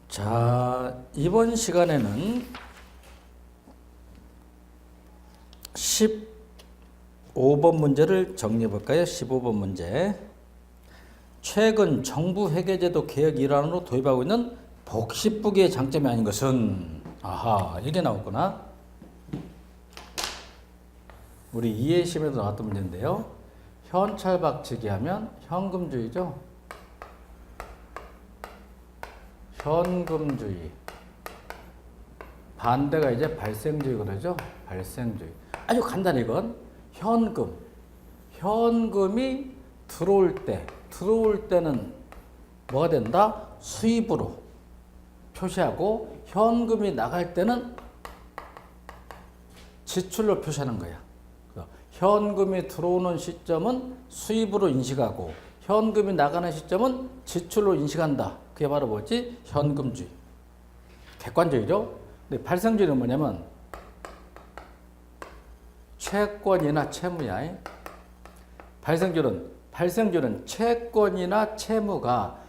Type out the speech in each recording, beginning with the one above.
자, 이번 시간에는 15번 문제를 정리해 볼까요? 15번 문제. 최근 정부 회계제도 개혁 일환으로 도입하고 있는 복식부기의 장점이 아닌 것은, 아하, 이게 나왔구나. 우리 이해심에도 나왔던 문제인데요. 현찰박치기 하면 현금주의죠. 현금주의. 반대가 이제 발생주의 그러죠. 발생주의. 아주 간단해 이건. 현금. 현금이 들어올 때는 뭐가 된다? 수입으로 표시하고, 현금이 나갈 때는 지출로 표시하는 거야. 현금이 들어오는 시점은 수입으로 인식하고, 현금이 나가는 시점은 지출로 인식한다. 그게 바로 뭐지? 현금주의. 객관적이죠? 근데 발생주의는 뭐냐면 채권이나 채무야. 발생주의는 채권이나 채무가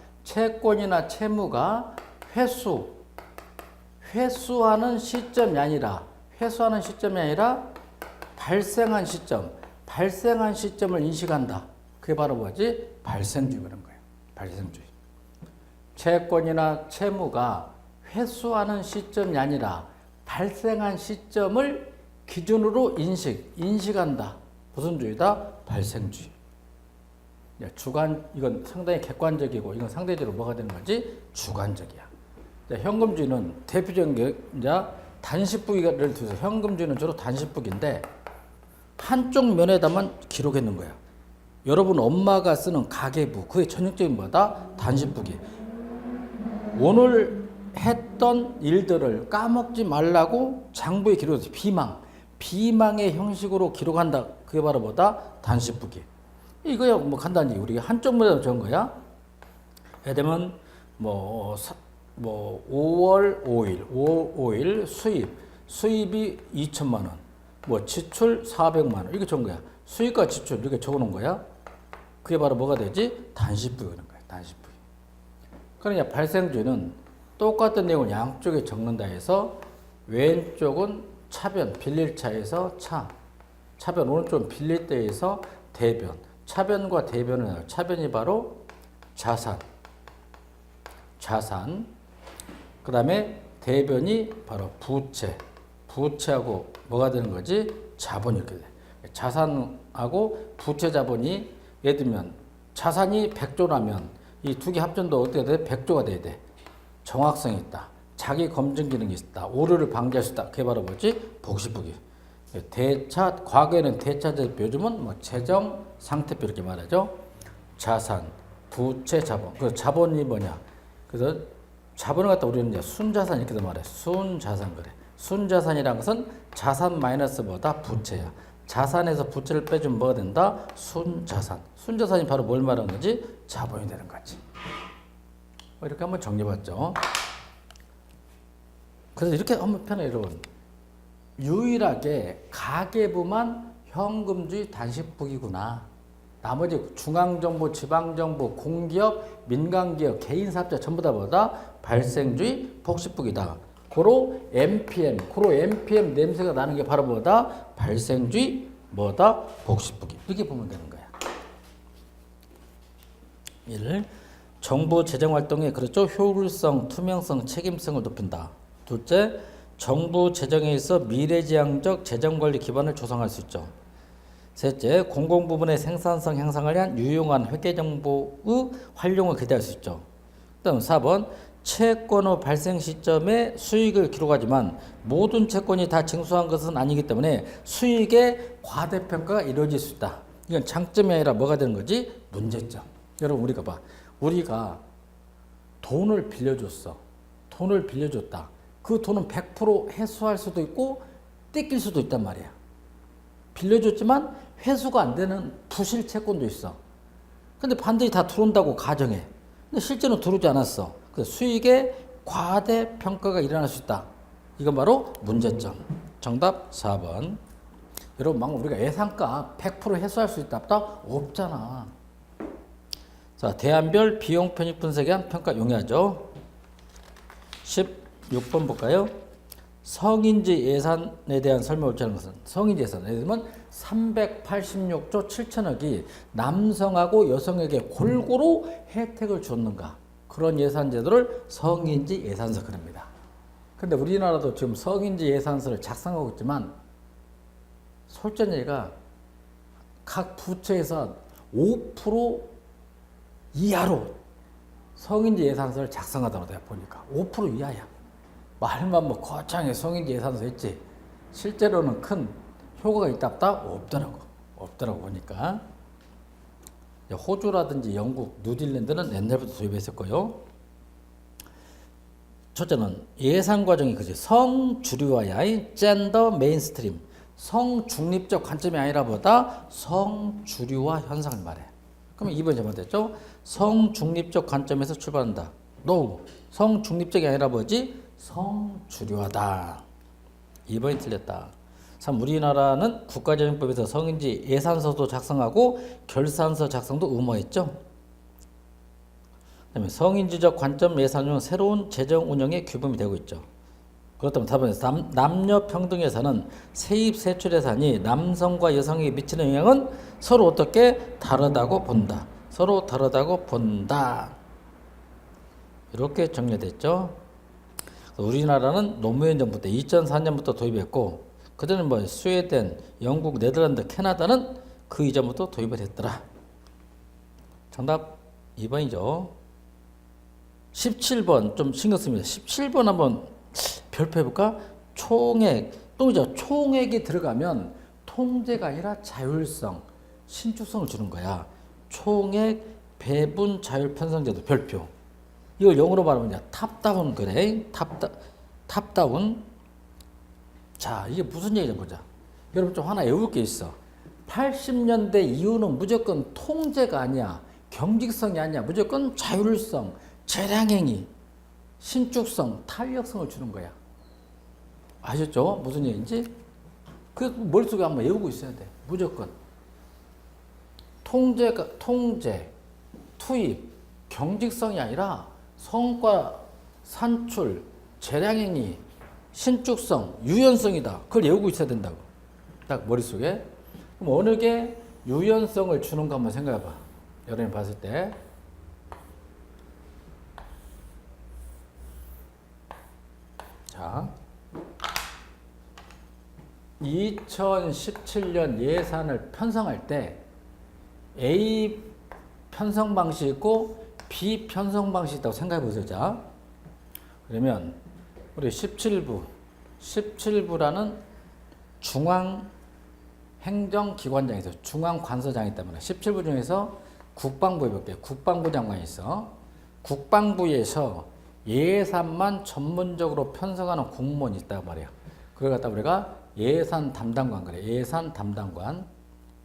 회수하는 시점이 아니라 발생한 시점을 인식한다. 그게 바로 뭐지? 발생주의 그런 거예요. 발생주의. 채권이나 채무가 회수하는 시점이 아니라 발생한 시점을 기준으로 인식한다. 무슨 주의다? 발생주의. 이건 상당히 객관적이고, 이건 상대적으로 뭐가 되는 거지? 주관적이야. 현금주의는 대표적인 게 이제 단식부기를 두서, 현금주의는 주로 단식부기인데 한쪽 면에다만 기록해 놓은 거야. 여러분 엄마가 쓰는 가계부, 그게 전형적인 뭐다? 단식부기. 오늘 했던 일들을 까먹지 말라고 장부에 기록해서 비망의 형식으로 기록한다. 그게 바로 뭐다? 단식부기. 이거야 뭐 간단히 우리가 한쪽 면에다 적은 거야. 예를 들면 5월 5일 수입이 2천만 원, 지출 400만 원, 이렇게 적은 거야. 수입과 지출 이렇게 적어 놓은 거야. 그게 바로 뭐가 되지? 단식부기라는 거야. 단식부기. 그러니까 발생주의는 똑같은 내용을 양쪽에 적는다 해서, 왼쪽은 차변, 빌릴 차에서 차변, 오른쪽은 빌릴 때에서 대변. 차변과 대변은, 차변이 바로 자산. 그 다음에 대변이 바로 부채하고 뭐가 되는 거지? 자본이 이렇게 돼. 자산하고 부채 자본이, 예를 들면 자산이 100조라면 이 두 개 합전도 어떻게 돼? 100조가 돼야 돼. 정확성이 있다. 자기 검증 기능이 있다. 오류를 방지할 수 있다. 그게 바로 뭐지? 복식부기. 과거에는 대차제표, 요즘은 재정 상태표 이렇게 말하죠. 자산, 부채, 자본. 그 자본이 뭐냐? 그래서 자본을 갖다 우리는 이제 순자산 이렇게도 말해. 순자산 그래. 순자산이라는 것은 자산 마이너스 뭐다? 부채야. 자산에서 부채를 빼주면 뭐가 된다? 순자산. 순자산이 바로 뭘 말하는 거지? 자본이 되는 거지. 이렇게 한번 정리해봤죠. 그래서 이렇게 한번 편해, 여러분. 유일하게 가계부만 현금주의 단식부기구나. 나머지 중앙정부, 지방정부, 공기업, 민간기업, 개인사업자 전부 다 뭐다? 발생주의 복식부기다. 고로 MPM 냄새가 나는 게 바로 뭐다? 발생주의 뭐다? 복식부기. 이렇게 보면 되는 거야. 1. 정부 재정활동의 그렇죠? 효율성, 투명성, 책임성을 높인다. 둘째, 정부 재정에 있어 미래지향적 재정관리 기반을 조성할 수 있죠. 셋째, 공공부문의 생산성 향상을 위한 유용한 회계정보의 활용을 기대할 수 있죠. 다음 4번, 채권의 발생 시점에 수익을 기록하지만 모든 채권이 다 징수한 것은 아니기 때문에 수익의 과대평가가 이루어질 수 있다. 이건 장점이 아니라 뭐가 되는 거지? 문제점. 여러분 우리가 돈을 빌려줬다. 그 돈은 100% 회수할 수도 있고 떼낄 수도 있단 말이야. 빌려줬지만 회수가 안 되는 부실 채권도 있어. 근데 반드시 다 들어온다고 가정해. 근데 실제로 들어오지 않았어. 그 수익의 과대평가가 일어날 수 있다. 이건 바로 문제점. 정답 4번. 여러분 방금 우리가 예상가 100% 회수할 수 있다 없잖아. 자, 대안별 비용 편익 분석에 한 평가 용이하죠. 16번 볼까요? 성인지 예산에 대한 설명을 주는 것은 성인지 예산. 예를 들면 386조 7천억이 남성하고 여성에게 골고루 혜택을 줬는가. 그런 예산 제도를 성인지 예산서 그럽니다. 근데 우리나라도 지금 성인지 예산서를 작성하고 있지만 솔직한 얘기가 각 부처에서 5% 이하로 성인지 예산서를 작성하더라고 내가 보니까 5% 이하야. 말만 뭐 거창하게 성인지 예산서 했지 실제로는 큰 효과가 있다 없더라고 보니까. 호주라든지 영국, 뉴질랜드는 옛날부터 도입했었고요. 첫째는 예산 과정이 그지 성주류화야 젠더 메인스트림 성중립적 관점이 아니라 보다 성주류화 현상을 말해. 그러면 2번이 잘못됐죠. 성중립적 관점에서 출발한다. No. 성중립적이 아니라 뭐지? 성주류화다. 2번이 틀렸다. 3. 우리나라는 국가재정법에서 성인지 예산서도 작성하고 결산서 작성도 의무화했죠. 그다음에 성인지적 관점 예산은 새로운 재정 운영의 규범이 되고 있죠. 그렇다면 답은 남녀 평등 예산은 세입 세출 예산이 남성과 여성에게 미치는 영향은 서로 어떻게 다르다고 본다. 서로 다르다고 본다. 이렇게 정리됐죠. 우리나라는 노무현 정부 때 2004년부터 도입했고 그전에 뭐 스웨덴, 영국, 네덜란드, 캐나다는 그 이전부터 도입을 했더라. 정답 2번이죠. 17번 좀 신경 씁니다. 17번 한번 별표해볼까? 총액, 똥이죠. 총액이 들어가면 통제가 아니라 자율성, 신축성을 주는 거야. 총액, 배분, 자율, 편성제도 별표. 이걸 영어로 말하면 탑다운 그래. 탑다운. 자, 이게 무슨 얘기인지 보자. 여러분 좀 하나 외울 게 있어. 80년대 이후는 무조건 통제가 아니야. 경직성이 아니야. 무조건 자율성, 재량행위, 신축성, 탄력성을 주는 거야. 아셨죠? 무슨 얘기인지? 그 머릿속에 한번 외우고 있어야 돼. 무조건. 통제, 투입, 경직성이 아니라 성과, 산출, 재량행위, 신축성, 유연성이다. 그걸 외우고 있어야 된다고. 딱 머릿속에. 그럼 어느 게 유연성을 주는가 한번 생각해봐. 여러분이 봤을 때. 자, 2017년 예산을 편성할 때 A 편성 방식이 있고 B 편성 방식이 있다고 생각해 보세요. 자, 그러면 우리 17부라는 중앙 행정기관장에서 중앙관서장이 때문에 17부 중에서 국방부에 볼게요. 국방부 장관이 있어. 국방부에서 예산만 전문적으로 편성하는 공무원이 있다고 말이야. 그걸 갖다 우리가 예산 담당관 그래. 예산 담당관.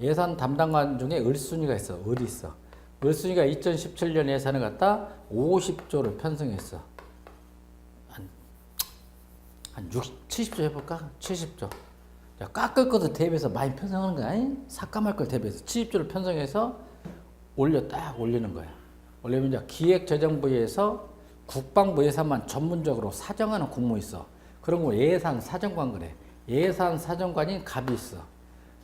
예산 담당관 중에 을순위가 있어. 을이 있어. 을순위가 2017년 예산을 갖다 50조를 편성했어. 한 70조 해볼까? 70조. 야, 깎을 것을 대비해서 많이 편성하는 거야. 삭감할 걸 대비해서 70조를 편성해서 딱 올리는 거야. 올리면 이제 기획재정부에서 국방부 예산만 전문적으로 사정하는 공무원이 있어. 그런 거 예산 사정관 그래. 예산 사정관인 갑이 있어.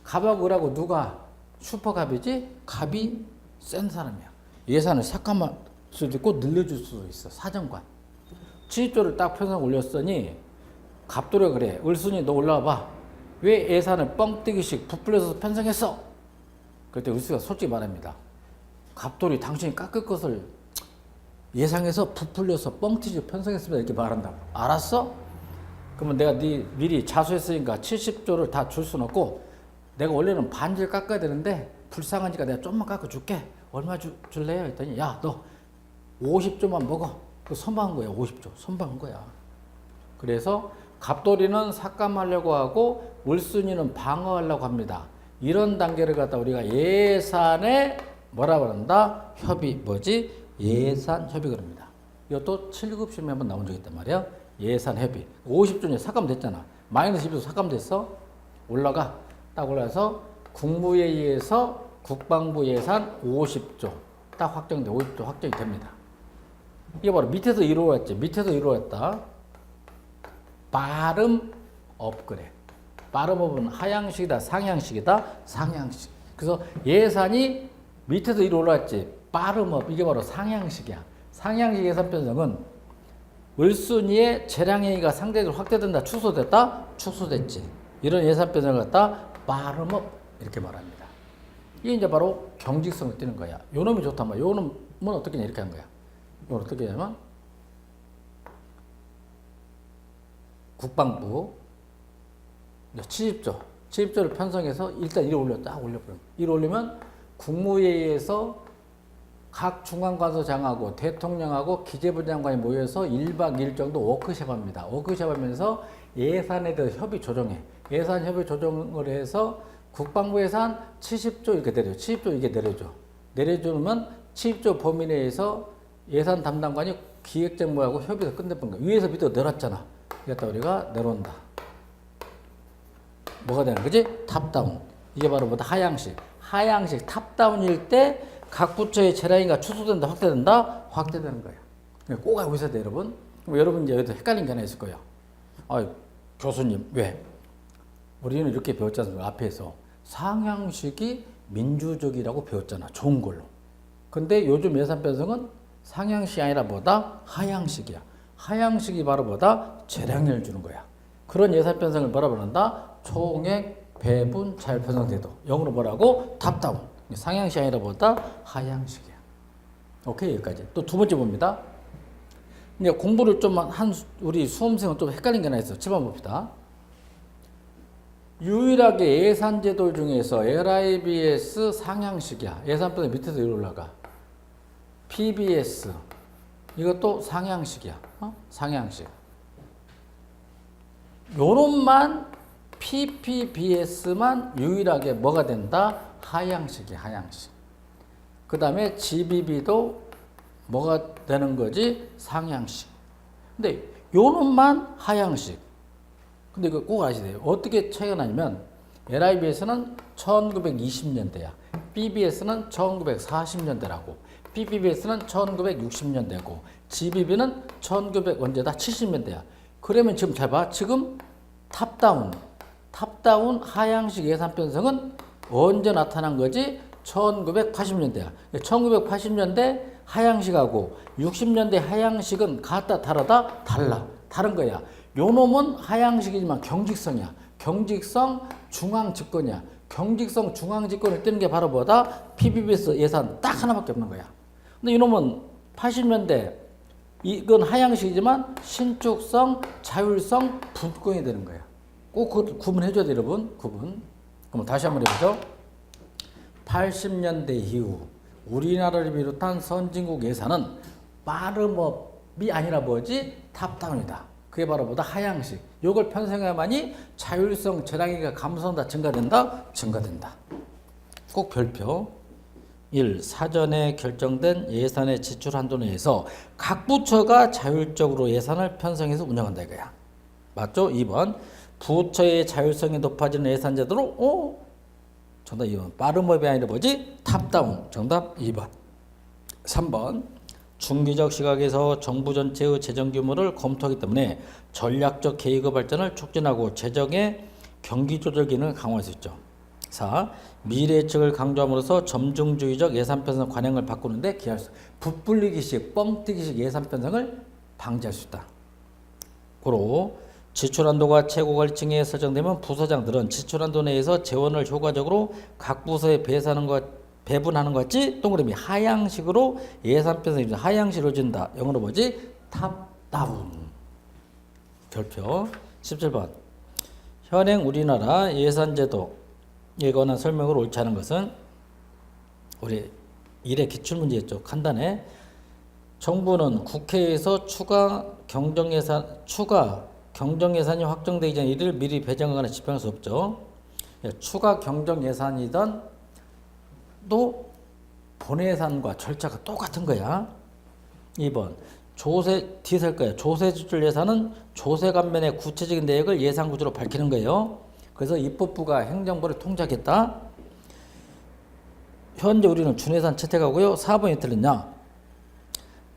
갑하고 을하고 누가 슈퍼갑이지? 갑이 센 사람이야. 예산을 삭감할 수도 있고 늘려줄 수도 있어. 사정관. 70조를 딱 편성 올렸으니 갑돌이 그래. 을순이 너 올라와 봐. 왜 예산을 뻥튀기식 부풀려서 편성했어? 그때 을순이가 솔직히 말합니다. 갑돌이 당신이 깎을 것을 예상해서 부풀려서 뻥튀기 편성했습니다. 이렇게 말한다고. 알았어? 그러면 내가 미리 자수했으니까 70조를 다 줄 수는 없고 내가 원래는 반절 깎아야 되는데 불쌍하니까 내가 좀만 깎아줄게. 얼마 줄래요? 했더니 야, 너 50조만 먹어. 그 선방한 거야. 50조. 선방한 거야. 그래서 갑돌이는 삭감하려고 하고 을순이는 방어하려고 합니다. 이런 단계를 갖다 우리가 예산에 뭐라 그런다? 협의 뭐지? 예산 협의 그럽니다. 이것도 7급 시험에 한번 나온 적이 있단 말이야. 예산 협의. 50조에 삭감됐잖아. 마이너스 2조 삭감됐어. 올라가. 딱 올라서 국무회의에서 국방부 예산 50조 딱 확정돼. 50조 확정이 됩니다. 이게 바로 밑에서 이루어졌지. 밑에서 이루어졌다. 발음 업그레이드. 발음 업은 하향식이다, 상향식이다, 상향식. 그래서 예산이 밑에서 위로 올라왔지. 발음 업, 이게 바로 상향식이야. 상향식 예산 편성은 1순위의 재량행위가 상대적으로 확대된다, 축소됐다, 축소됐지. 이런 예산 편성을 갖다 발음 업 이렇게 말합니다. 이게 이제 바로 경직성을 띠는 거야. 요 놈이 좋단 말이야. 요 놈은 어떻게 이렇게 한 거야. 이걸 어떻게 하냐면 국방부 70조를 편성해서 일단 이를 올려 딱 올려버려. 이를 올리면 국무회의에서 각 중앙관서장하고 대통령하고 기재부 장관이 모여서 1박 2일 정도 워크숍 합니다. 워크숍 하면서 예산에 대해서 협의 조정해. 예산 협의 조정을 해서 국방부 예산 70조 이렇게 내려. 70조 이게 내려줘. 내려주면 70조 범위 내에서 예산 담당관이 기획정부하고 협의해서 끝내본 거야. 위에서 밑으로 내렸잖아. 그랬다 우리가 내려온다. 뭐가 되는 거지? 탑다운. 이게 바로 뭐다? 하향식. 하향식 탑다운일 때 각 부처의 재량이가 축소된다, 확대된다, 확대되는 거예요. 꼭 알고 있어야 돼, 여러분. 그럼 여러분 이제 여기서 헷갈린 게 하나 있을 거예요. 아, 교수님, 왜? 우리는 이렇게 배웠지 않습니까? 앞에서 상향식이 민주적이라고 배웠잖아. 좋은 걸로. 근데 요즘 예산 편성은 상향식이 아니라 뭐다? 하향식이야. 하향식이 바로 뭐다? 재량을 주는 거야. 그런 예산 편성을 뭐라 부른다? 총액 배분 자율 편성 제도. 영어로 뭐라고? 탑다운. 상향식이 아니라 뭐다? 하향식이야. 오케이, 여기까지. 또 두 번째 봅니다. 이제 공부를 좀 한 우리 수험생은 좀 헷갈린 게 하나 있어. 7번 봅시다. 유일하게 예산제도 중에서 LIBS 상향식이야. 예산편의 밑에서 위로 올라가. PBS 이것도 상향식이야. 상향식. 요놈만 PPBS만 유일하게 뭐가 된다? 하향식이야. 하향식. 그 다음에 GBB도 뭐가 되는 거지? 상향식. 근데 요놈만 하향식. 근데 이거 꼭 아셔야 돼요. 어떻게 차이가 나냐면 LIBS는 1920년대야. BBS는 1940년대라고. PPBS는 1960년대고 GBB는 1900 언제다? 70년대야. 그러면 지금 잘 봐. 지금 탑다운 하향식 예산 편성은 언제 나타난 거지? 1980년대야. 1980년대 하향식하고 60년대 하향식은 같다 다르다? 달라. 다른 거야. 요 놈은 하향식이지만 경직성이야. 경직성 중앙집권이야. 경직성 중앙집권을 띄는 게 바로 뭐다? PBS 예산 딱 하나밖에 없는 거야. 근데 이놈은 80년대 이건 하향식이지만 신축성, 자율성, 분권이 되는 거야. 꼭 그걸 구분해줘야 돼, 여러분. 구분. 그럼 다시 한번 해보죠. 80년대 이후 우리나라를 비롯한 선진국 예산은 빠름업이 아니라 뭐지? 탑다운이다. 그게 바로 뭐다? 하향식. 요걸 편성해야만이 자율성, 재량이가 감소한다, 증가된다? 증가된다. 꼭 별표. 1. 사전에 결정된 예산의 지출 한도 내에서 각 부처가 자율적으로 예산을 편성해서 운영한다 이거야. 맞죠? 2번. 부처의 자율성이 높아지는 예산 제도로 정답 2번. 빠름업이 아니라 뭐지? 탑다운. 정답 2번. 3번. 중기적 시각에서 정부 전체의 재정 규모를 검토하기 때문에 전략적 계획의 발전을 촉진하고 재정의 경기 조절 기능을 강화할 수 있죠. 4. 미래 예측을 강조함으로써 점중주의적 예산 편성 관행을 바꾸는데 기여할 수 있다. 부풀리기식, 뻥튀기식 예산 편성을 방지할 수 있다. 고로 지출한도가 최고관리층에 설정되면 부서장들은 지출한도 내에서 재원을 효과적으로 각 부서에 배분하는 것 같이 동그라미 하향식으로 예산 편성이 하향식으로 준다. 영어로 뭐지? 탑다운. 별표. 17번. 현행 우리나라 예산제도에 관한 설명을 옳지 않은 것은 우리 1회 기출문제였죠. 간단해. 정부는 국회에서 추가 경정예산이 확정되기 전에 이를 미리 배정하거나 집행할 수 없죠. 추가 경정예산이던 또 본예산과 절차가 똑같은 거야. 2번. 뒤에 살 거야. 조세지출 예산은 조세 감면의 구체적인 내역을 예산 구조로 밝히는 거예요. 그래서 입법부가 행정부를 통제하겠다. 현재 우리는 준예산 채택하고요. 4번이 틀렸냐?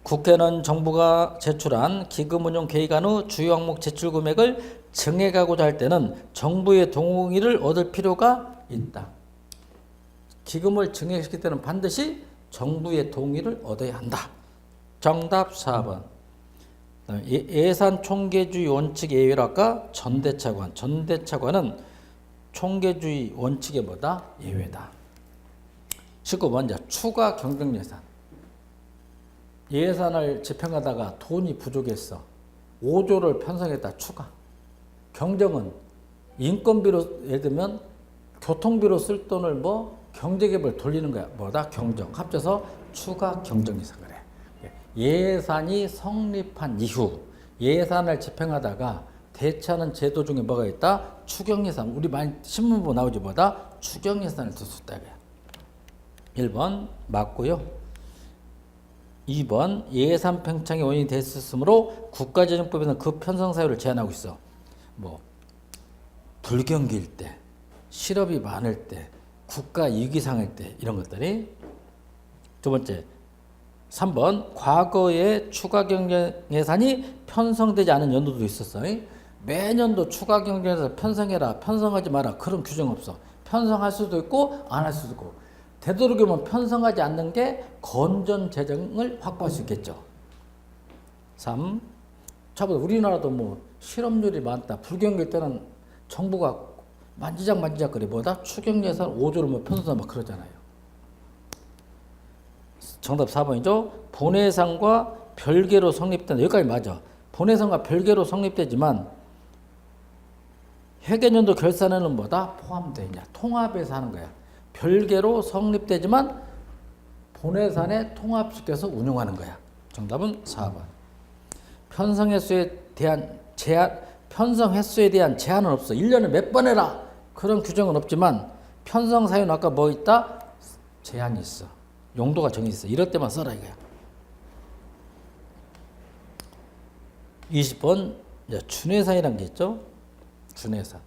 국회는 정부가 제출한 기금운용 계획안 후 주요 항목 제출 금액을 정해가고자 할 때는 정부의 동의를 얻을 필요가 있다. 기금을 정해시킬 때는 반드시 정부의 동의를 얻어야 한다. 정답 4번. 예산 총계주의 원칙 예외로 아까 전대차관. 전대차관은 총계주의 원칙의 뭐다? 예외다. 19번 추가 경정 예산. 예산을 집행하다가 돈이 부족했어. 5조를 편성했다. 추가. 경정은 인건비로 예를 들면 교통비로 쓸 돈을 뭐 경제개발 돌리는 거야. 뭐다? 경정. 합쳐서 추가 경정 예산 그래. 예산이 성립한 이후 예산을 집행하다가 대체하는 제도 중에 뭐가 있다? 추경 예산. 우리 많이 신문 보고 나오지 뭐다? 추경 예산을 쓸 수 있다. 1번 맞고요. 2번 예산 팽창의 원인이 됐었으므로 국가재정법에는 그 편성 사유를 제한하고 있어. 뭐 불경기일 때, 실업이 많을 때, 국가 이익이 상할 때 이런 것들이. 두 번째 3번 과거에 추가 경정 예산이 편성되지 않은 연도도 있었어. 매년도 추가 경정 예산 편성해라, 편성하지 마라 그런 규정 없어. 편성할 수도 있고 안 할 수도 있고. 되도록이면 편성하지 않는 게 건전 재정을 확보할 수 있겠죠. 3. 자보다 우리나라도 뭐 실업률이 많다. 불경기일 때는 정부가 만지작거리 뭐다? 추경 예산 5조를 뭐 편성하고 막 그러잖아요. 정답 4번이죠. 본예산과 별개로 성립된, 여기까지 맞아. 본예산과 별개로 성립되지만 회계연도 결산에는 뭐다? 포함되냐. 통합해서 하는 거야. 별개로 성립되지만 본예산에 통합시켜서 운용하는 거야. 정답은 4번. 편성 횟수에 대한 제한은 없어. 1년에 몇 번 해라. 그런 규정은 없지만 편성 사유는 아까 뭐 있다? 제한이 있어. 용도가 정해져 있어. 이럴 때만 써라 이거야. 20번 준예산이라는 게 있죠. 준예산.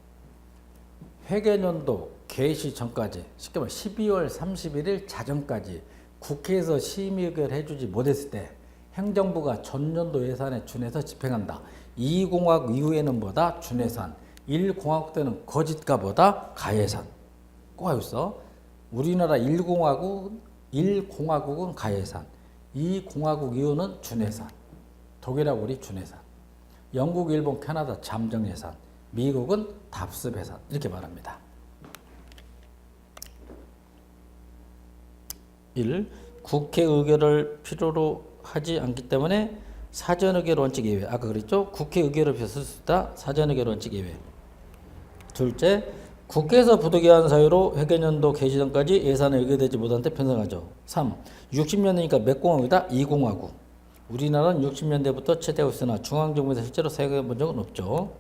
회계연도 개시 전까지, 쉽게 말해 12월 31일 자정까지 국회에서 심의 의결 해주지 못했을 때 행정부가 전년도 예산에 준해서 집행한다. 2공화국 이후에는 뭐다? 준예산. 1공화국 때는 거짓가보다 가예산. 꼭 알고 있어. 우리나라 1공화국은 가예산. 2공화국 이후는 준예산. 독일하고 우리 준예산. 영국, 일본, 캐나다 잠정예산. 미국은 답습예산. 이렇게 말합니다. 1. 국회 의결을 필요로 하지 않기 때문에 사전 의결 원칙 예외. 아까 그랬죠? 국회 의결을 필요로 쓸 수 있다. 사전 의결 원칙 예외. 둘째, 국회에서 부득이한 사유로 회계연도 개시 전까지 예산이 의결되지 못한 때 편성하죠. 3. 60년대니까 몇 공화국이다? 2공화국. 우리나라는 60년대부터 채택하고 있으나 중앙정부에서 실제로 사용해 본 적은 없죠.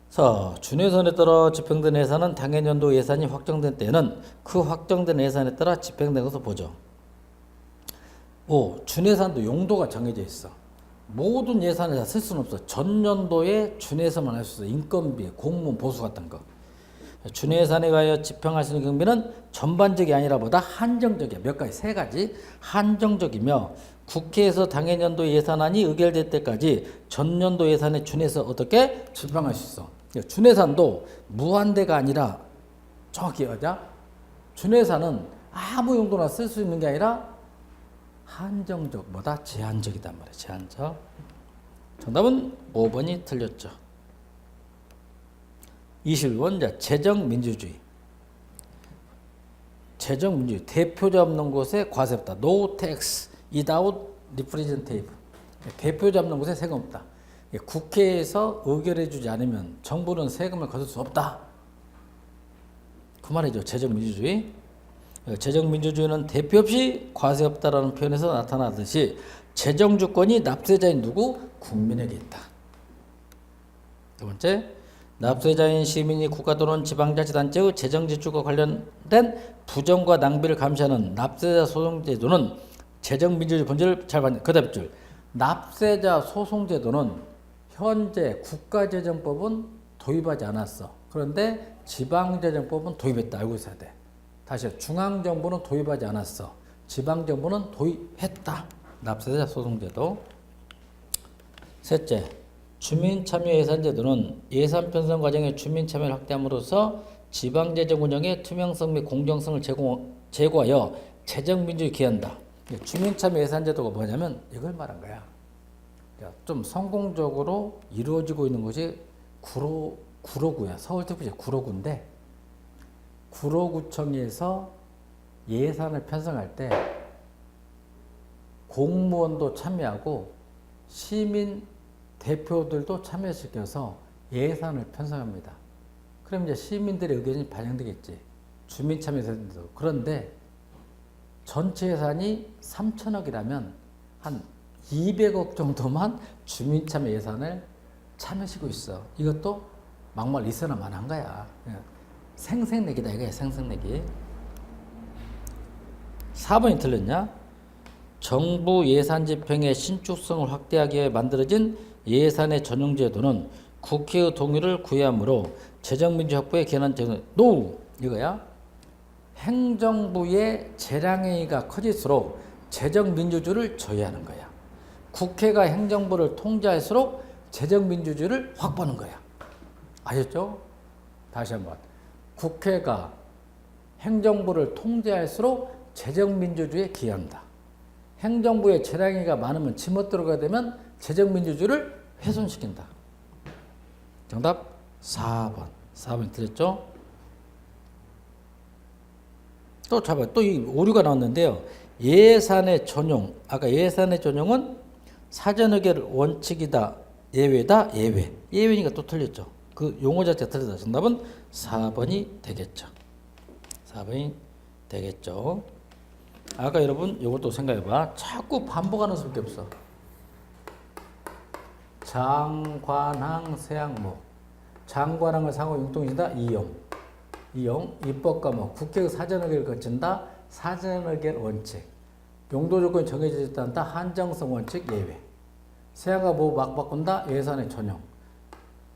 자, 준예산에 따라 집행된 예산은 당해 연도 예산이 확정된 때에는 그 확정된 예산에 따라 집행된 것을 보죠. 5. 준예산도 용도가 정해져 있어. 모든 예산을 다 쓸 수는 없어. 전년도에 준예산만 할 수 있어. 인건비, 공무원 보수 같은 거. 준예산에 가하여 집행할 수 있는 경비는 전반적이 아니라 보다 한정적이야. 몇 가지, 3가지. 한정적이며 국회에서 당해 연도 예산안이 의결될 때까지 전년도 예산에 준해서 어떻게 집행할 수 있어. 준예산도 무한대가 아니라 정확히 하자. 준예산은 아무 용도나 쓸 수 있는 게 아니라 한정적, 뭐다? 제한적이단 말이야. 제한적. 정답은 5번이 틀렸죠. 21번 재정민주주의. 재정민주주의. 대표자 없는 곳에 과세 없다. No tax without representative. 대표자 없는 곳에 세금 없다. 국회에서 의결해 주지 않으면 정부는 세금을 거둘 수 없다. 그 말이죠. 재정민주주의. 재정민주주의는 대표 없이 과세 없다라는 표현에서 나타나듯이 재정주권이 납세자인 누구? 국민에게 있다. 두 번째, 납세자인 시민이 국가 또는 지방자치단체의 재정지출과 관련된 부정과 낭비를 감시하는 납세자 소송제도는 재정민주주의 본질을 잘 받는. 그 다음 줄. 납세자 소송제도는 현재 국가재정법은 도입하지 않았어. 그런데 지방재정법은 도입했다. 알고 있어야 돼. 다시 중앙정부는 도입하지 않았어. 지방정부는 도입했다. 납세자 소송제도. 셋째, 주민참여예산제도는 예산 편성 과정의 주민참여를 확대함으로써 지방재정 운영의 투명성 및 공정성을 제고하여 재정민주를 기한다. 주민참여예산제도가 뭐냐면 이걸 말한 거야. 좀 성공적으로 이루어지고 있는 것이 구로구야. 서울특별시 구로구인데, 구로구청에서 예산을 편성할 때 공무원도 참여하고 시민 대표들도 참여시켜서 예산을 편성합니다. 그럼 이제 시민들의 의견이 반영되겠지. 주민참여예산도. 그런데 전체 예산이 3천억이라면 한 200억 정도만 주민참여 예산을 참여시키고 있어. 이것도 막말 있어나 만한 거야. 생색내기다 이거야. 생색내기. 4번이 틀렸냐? 정부 예산 집행의 신축성을 확대하기 위해 만들어진 예산의 전용제도는 국회의 동의를 구해하므로 재정민주 확보에 기한한 제도. 노! 이거야. 행정부의 재량행위가 커질수록 재정민주주의를 저해하는 거야. 국회가 행정부를 통제할수록 재정민주주의를 확보하는 거야. 아셨죠? 다시 한번. 국회가 행정부를 통제할수록 재정민주주의에 기여한다. 행정부의 재량행위가 많으면 지멋대로가 되면 재정민주주의를 훼손시킨다. 정답 4번. 4번 틀렸죠? 또 잡아요. 또 이 오류가 나왔는데요. 예산의 전용. 아까 예산의 전용은 사전의결 원칙이다. 예외다. 예외. 예외니까 또 틀렸죠. 그 용어 자체가 틀렸다. 정답은 4번이 되겠죠. 4번이 되겠죠. 아까 여러분 이것도 생각해봐. 자꾸 반복하는 수밖에 없어. 장관항 세항목. 장관항을 상호 융통이다. 이용. 입법과목. 국회의 사전의결을 거친다. 사전의결 원칙. 용도 조건이 정해지지 않다. 한정성 원칙 예외. 세항과 보호 막 바꾼다. 예산의 전용.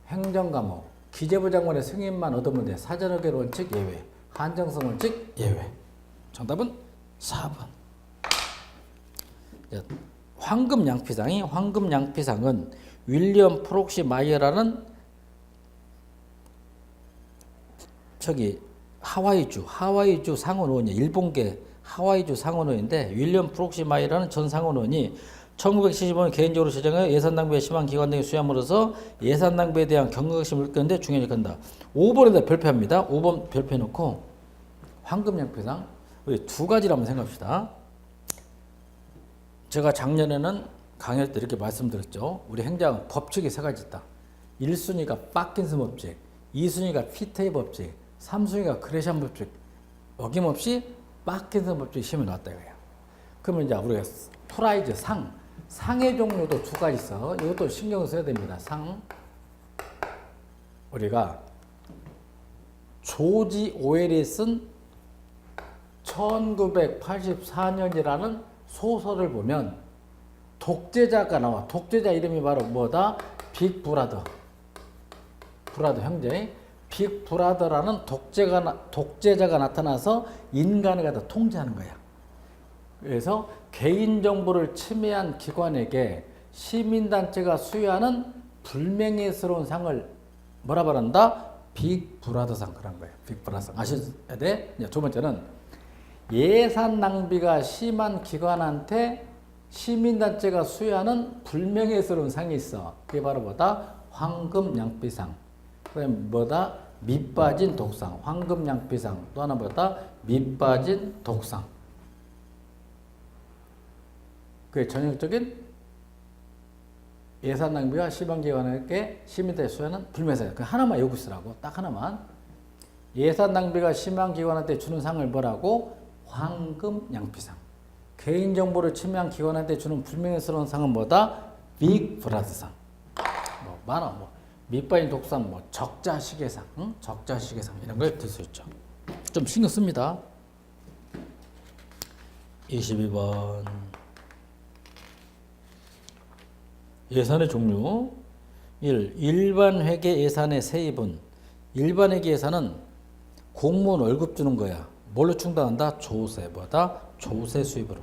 행정과목. 기재부 장관의 승인만 얻으면 돼. 사전의결 원칙 예외. 한정성 원칙 예외. 정답은 4번. 황금 양피상은 윌리엄 프록시 마이어라는 하와이주 상원의원이야. 일본계 하와이주 상원의원인데 윌리엄 프록시 마이어라는 전 상원의원이 1975년 개인적으로 제정하여 예산 낭비에 심한 기관 등의 수함으로써 예산 낭비에 대한 경각심을 느꼈는데 중요히 간다. 5번에다 별표합니다. 5번 별표해놓고 황금 양피상 우리 두 가지를 한번 생각합시다. 제가 작년에는 강의 때 이렇게 말씀드렸죠. 우리 행정은 법칙이 세 가지 있다. 1순위가 파킨슨 법칙, 2순위가 피테이 법칙, 3순위가 그레샴 법칙. 어김없이 파킨슨 법칙이 시험에 나왔다 이거예요. 그러면 이제 우리가 프라이즈 상의 종류도 두 가지 있어. 이것도 신경 써야 됩니다. 상. 우리가 조지 오웰이 쓴 1984년이라는 소설을 보면 독재자가 나와. 독재자 이름이 바로 뭐다? 빅 브라더. 브라더 형제. 빅 브라더라는 독재자가 나타나서 인간을 갖다 통제하는 거야. 그래서 개인정보를 침해한 기관에게 시민단체가 수여하는 불명예스러운 상을 뭐라 말한다? 빅 브라더상. 그런 거예요. 빅 브라더상. 아셔야 돼? 두 번째는 예산 낭비가 심한 기관한테 시민단체가 수여하는 불명예스러운 상이 있어. 그게 바로 뭐다? 황금 양피상. 그다음 뭐다? 밑빠진 독상. 황금 양피상. 또 하나 뭐다? 밑빠진 독상. 그게 전형적인 예산 낭비가 심한 기관에게 시민단체 수여하는 불명예상. 그 하나만 외우고 있으라고. 딱 하나만. 예산 낭비가 심한 기관한테 주는 상을 뭐라고? 황금 양피상. 개인정보를 침해한 기관한테 주는 불명예스러운 상은 뭐다? 빅 브라더상. 많아. 밑빠진 독상, 적자시계상, 적자시계상 이런 걸 들 수 있죠. 좀 신경 씁니다. 22번. 예산의 종류. 1. 일반 회계 예산의 세입은 일반 회계 예산은 공무원 월급 주는 거야. 뭘로 충당한다? 조세. 뭐다? 조세 수입으로.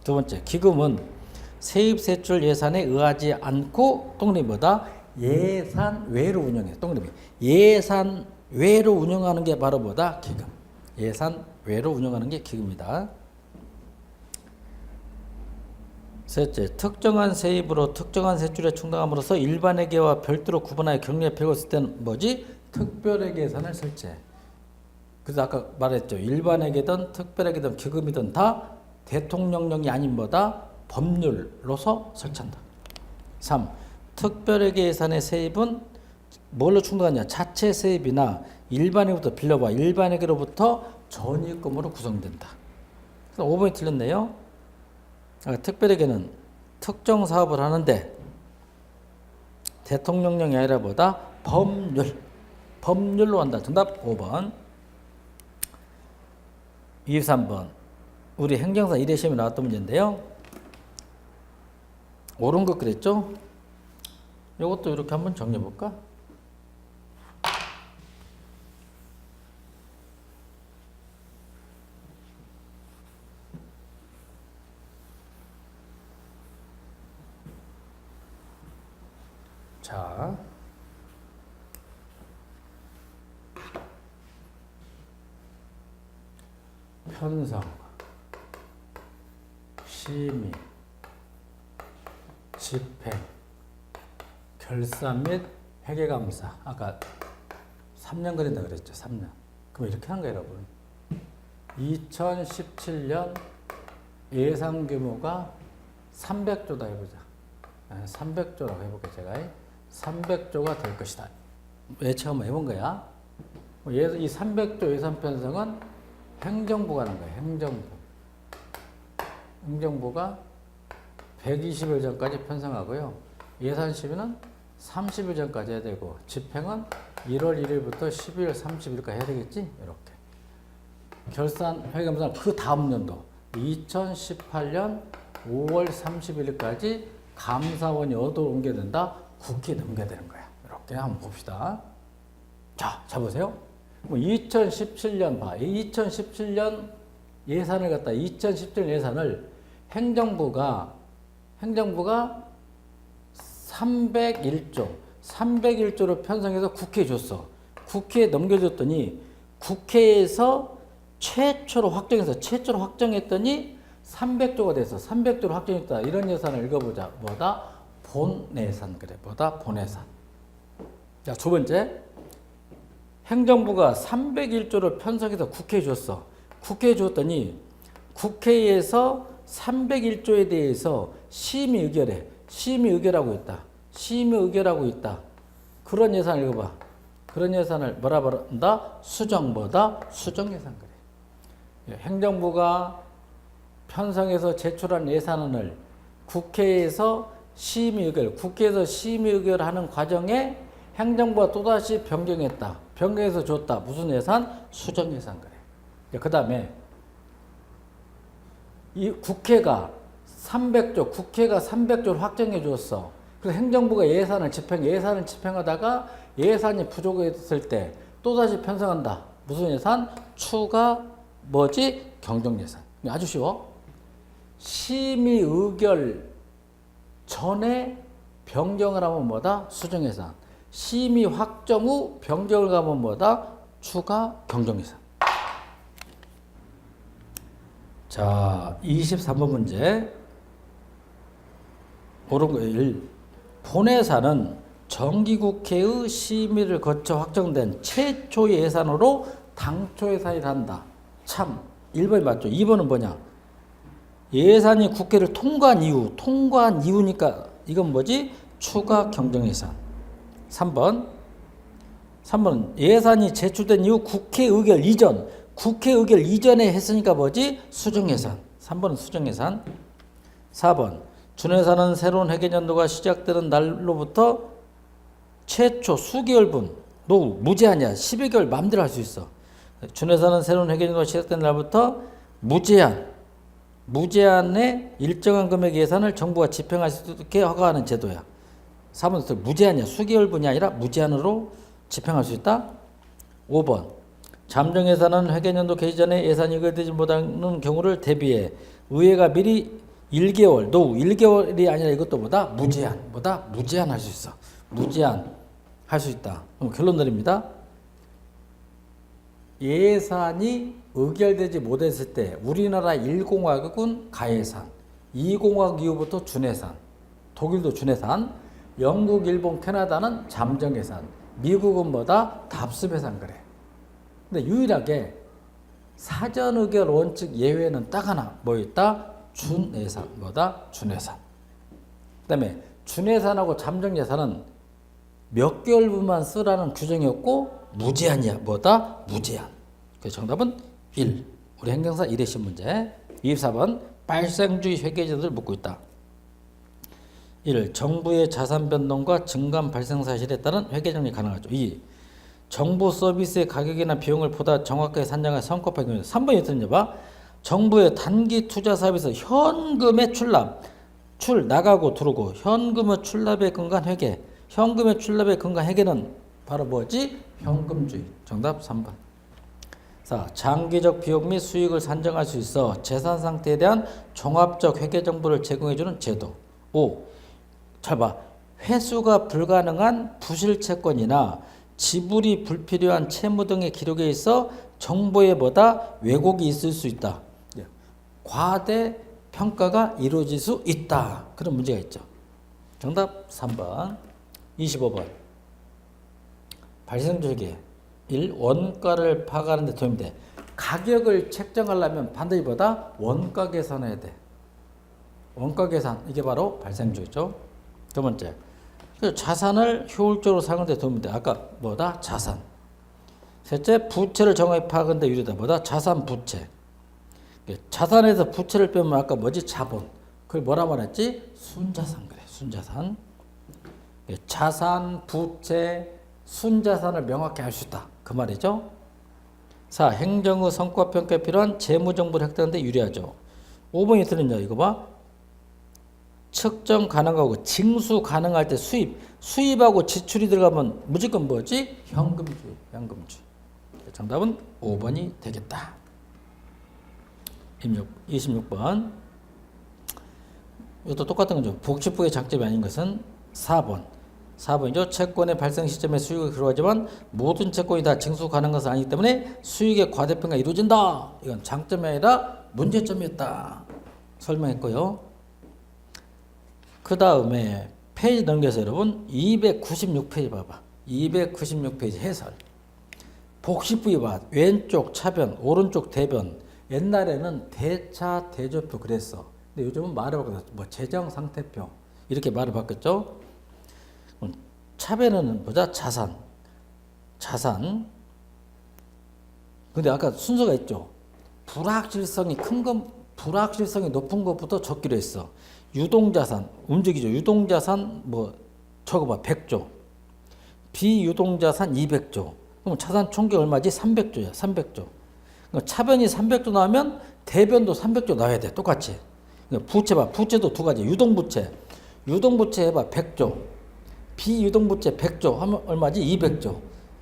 두 번째, 기금은 세입세출 예산에 의하지 않고 동그라미 뭐다? 예산 외로 운영해. 동그라미 예산 외로 운영하는 게 바로 뭐다? 기금. 예산 외로 운영하는 게 기금이다. 셋째, 특정한 세입으로 특정한 세출에 충당함으로써 일반회계와 별도로 구분하여 경리에 펴었을 때는 뭐지? 특별회계 예산을 설치해. 그래서 아까 말했죠. 일반회계든 특별회계든 기금이든 다 대통령령이 아닌 뭐다? 법률로서 설치한다. 3. 특별회계 예산의 세입은 뭘로 충당하냐? 자체 세입이나 일반회계부터 빌려봐. 일반회계로부터 전입금으로 구성된다. 그래서 5번이 틀렸네요. 특별회계는 특정 사업을 하는데 대통령령이 아니라 뭐다? 법률로 한다. 정답 5번. 23번. 우리 행정사 1회 시험에 나왔던 문제인데요. 옳은 것 그랬죠? 이것도 이렇게 한번 정리해 볼까? 자, 편성, 심의, 집행, 결산 및 회계감사. 아까 3년 걸린다 그랬죠. 3년. 그럼 이렇게 한 거예요, 여러분. 2017년 예산 규모가 300조다 해보자. 300조라고 해볼게요, 제가. 300조가 될 것이다. 왜 처음 해본 거야? 이 300조 예산 편성은 행정부가 하는 거예요. 행정부가 120일 전까지 편성하고요. 예산 심의는 30일 전까지 해야 되고, 집행은 1월 1일부터 12월 30일까지 해야 되겠지? 이렇게. 결산 회계감사는 그 다음 연도 2018년 5월 31일까지 감사원이 어디로 옮겨야 된다? 국회에 넘겨야 되는 거야. 이렇게 한번 봅시다. 자 보세요. 2017년 봐. 2017년 예산을 갖다 2017년 예산을 행정부가 301조로 편성해서 국회에 줬어. 국회에 넘겨줬더니 국회에서 최초로 확정했더니 300조가 돼서 300조로 확정했다. 이런 예산을 읽어보자. 뭐다? 본예산. 그래. 뭐다? 본예산. 자, 두 번째. 행정부가 301조를 편성해서 국회에 줬어. 국회에 줬더니 국회에서 301조에 대해서 심의 의결해. 심의 의결하고 있다. 그런 예산을 읽어봐. 그런 예산을 뭐라 부른다? 수정보다 수정예산. 그래. 행정부가 편성해서 제출한 예산안을 국회에서 심의 의결하는 과정에 행정부가 또다시 변경해서 줬다. 무슨 예산? 수정예산. 그래. 그 다음에 이 국회가 300조를 확정해 줬어. 그래서 행정부가 예산을 집행하다가 예산이 부족했을 때 또다시 편성한다. 무슨 예산? 추가 뭐지? 경정예산. 아주 쉬워. 심의 의결 전에 변경을 하면 뭐다? 수정예산. 심의 확정 후 변경을 하면 뭐다? 추가 경정예산. 자, 23번 문제. 옳은 거예요. 1. 본예산은 정기국회의 심의를 거쳐 확정된 최초의 예산으로 당초 예산이 한다. 참 1번이 맞죠. 2번은 뭐냐? 예산이 국회를 통과한 이후니까 이건 뭐지? 추가 경정예산. 3번은 예산이 제출된 이후 국회 의결 이전에 했으니까 뭐지? 수정예산. 3번은 수정예산. 4번 준예산은 새로운 회계연도가 시작되는 날로부터 최초 수개월분 무제한이야. 12개월 마음대로 할 수 있어. 준예산은 새로운 회계연도가 시작된 날부터 무제한의 일정한 금액 예산을 정부가 집행할 수 있게 허가하는 제도야. 3번 무제한이야. 수개월분이 아니라 무제한으로 집행할 수 있다. 5번 잠정예산은 회계연도 개시 전에 예산이 의결되지 못하는 경우를 대비해 의회가 미리 1개월, 노후 1개월이 아니라 이것도 무제한 할 수 있어. 무제한 할 수 있다. 그럼 결론 내립니다. 예산이 의결되지 못했을 때 우리나라 1공화국은 가예산, 2공화국 이후부터 준예산, 독일도 준예산, 영국, 일본, 캐나다는 잠정예산, 미국은 답습예산 그래. 근데 유일하게 사전 의결 원칙 예외는 딱 하나 뭐 있다? 준예산. 준예산. 그다음에 준예산하고 잠정예산은 몇 개월분만 쓰라는 규정이었고 무제한이야. 무제한. 그래서 정답은 1. 우리 행정사 1의 신문제. 24번 발생주의 회계제도를 묻고 있다. 1. 정부의 자산 변동과 증감 발생 사실에 따른 회계 정리 가능하죠. 2. 정부 서비스의 가격이나 비용을 보다 정확하게 산정해 성과표에 경우 3번이 틀려봐. 정부의 단기 투자 사업에서 현금의 나가고 들어오고 현금의 출납에 근거한 회계. 현금의 출납에 근거한 회계는 바로 뭐지? 현금주의. 정답 3번. 4. 장기적 비용 및 수익을 산정할 수 있어 재산 상태에 대한 종합적 회계 정보를 제공해주는 제도. 5. 잘 봐. 회수가 불가능한 부실 채권이나 지불이 불필요한 채무 등의 기록에 있어 정보에 왜곡이 있을 수 있다. 과대 평가가 이루어질 수 있다. 그런 문제가 있죠. 정답 3번. 25번. 발생주의 1. 원가를 파악하는 데 도움이 돼. 가격을 책정하려면 반드시 원가 계산해야 돼. 원가 계산. 이게 바로 발생주의죠. 두 번째. 자산을 효율적으로 사용하는 데 도움이 돼. 아까 자산. 셋째. 부채를 정확히 파악하는 데 유리하다. 자산 부채. 자산에서 부채를 빼면 아까 자본. 그걸 뭐라 말했지? 순자산 그래. 순자산. 자산, 부채, 순자산을 명확히 알 수 있다. 그 말이죠. 4. 행정의 성과평가에 필요한 재무정보를 획득하는 데 유리하죠. 5번이 틀린다. 이거 봐. 측정 가능하고 징수 가능할 때 수입하고 지출이 들어가면 무조건 현금주의. 정답은 5번이 되겠다. 26번. 이것도 똑같은 거죠. 복지부의 장점이 아닌 것은 4번이죠. 채권의 발생 시점에 수익이 들어가지만 모든 채권이 다 징수 가능한 것은 아니기 때문에 수익의 과대평가 이루어진다. 이건 장점이 아니라 문제점이었다. 설명했고요. 그 다음에 페이지 넘겨서 여러분 296페이지 봐봐. 296페이지 해설. 복식부위 봐. 왼쪽 차변, 오른쪽 대변. 옛날에는 대차, 대조표 그랬어. 근데 요즘은 말을 바꿨어. 재정상태표. 이렇게 말을 바꿨죠. 차변은 자산. 근데 아까 순서가 있죠. 불확실성이 높은 것부터 적기로 했어. 유동자산, 움직이죠. 유동자산, 적어봐. 100조. 비유동자산 200조. 그럼 자산 총계 얼마지? 300조야. 300조. 그러니까 차변이 300조 나오면 대변도 300조 나와야 돼. 똑같이. 그러니까 부채 봐. 부채도 두 가지. 유동부채 해봐. 100조. 비유동부채 100조 하면 얼마지? 200조.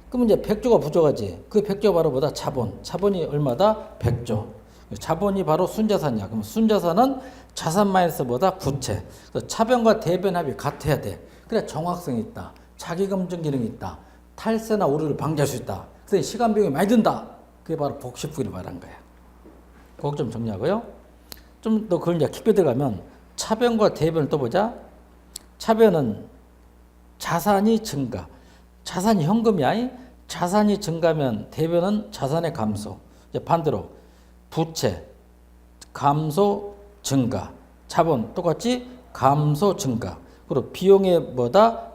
그럼 이제 100조가 부족하지. 그 100조가 바로 자본. 자본이 얼마다? 100조. 자본이 바로 순자산이야. 그럼 순자산은 자산 마이너스 부채. 그래서 차변과 대변 합이 같아야 돼. 그래 정확성이 있다. 자기검증 기능이 있다. 탈세나 오류를 방지할 수 있다. 그래서 시간 비용이 많이 든다. 그게 바로 복식부위를 말한 거야. 그거 좀 정리하고요. 좀 더 그걸 이제 깊게 들어가면 차변과 대변을 또 보자. 차변은 자산이 증가. 자산이 현금이야. 자산이 증가하면 대변은 자산의 감소. 이제 반대로 부채, 감소, 증가. 자본 똑같이 감소, 증가. 그리고 비용의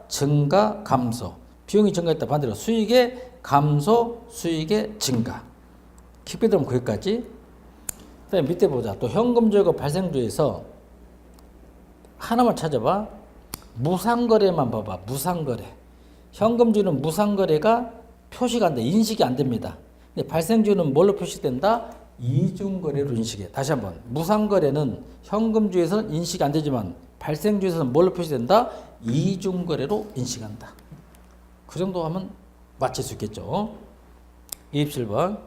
증가, 감소. 비용이 증가했다. 반대로 수익의 감소, 수익의 증가. 깊게 들으면 거기까지. 그다음에 밑에 보자. 또 현금주의고 발생주의에서 하나만 찾아봐. 무상거래만 봐봐. 무상거래. 현금주의는 무상거래가 표시가 안 돼. 인식이 안 됩니다. 근데 발생주의는 뭘로 표시된다? 이중거래로 인식해. 다시 한번. 무상거래는 현금주의에서는 인식이 안 되지만 발생주의에서는 뭘로 표시된다? 이중거래로 인식한다. 그 정도 하면 맞힐 수 있겠죠. 27번.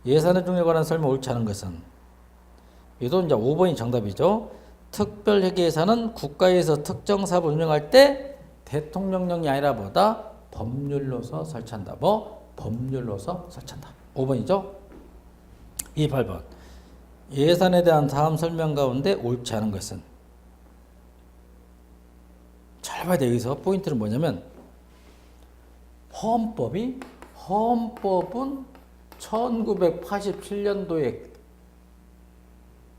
예산의 종류에 관한 설명 옳지 않은 것은. 이도 이제 5번이 정답이죠. 특별회계 예산은 국가에서 특정 사업을 운영할 때 대통령령이 아니라 뭐다? 법률로서 설치한다. 뭐? 법률로서 설치한다. 5번이죠? 8번. 예산에 대한 다음 설명 가운데 옳지 않은 것은? 잘 봐야 돼. 여기서 포인트는 뭐냐면 헌법은 1987년도에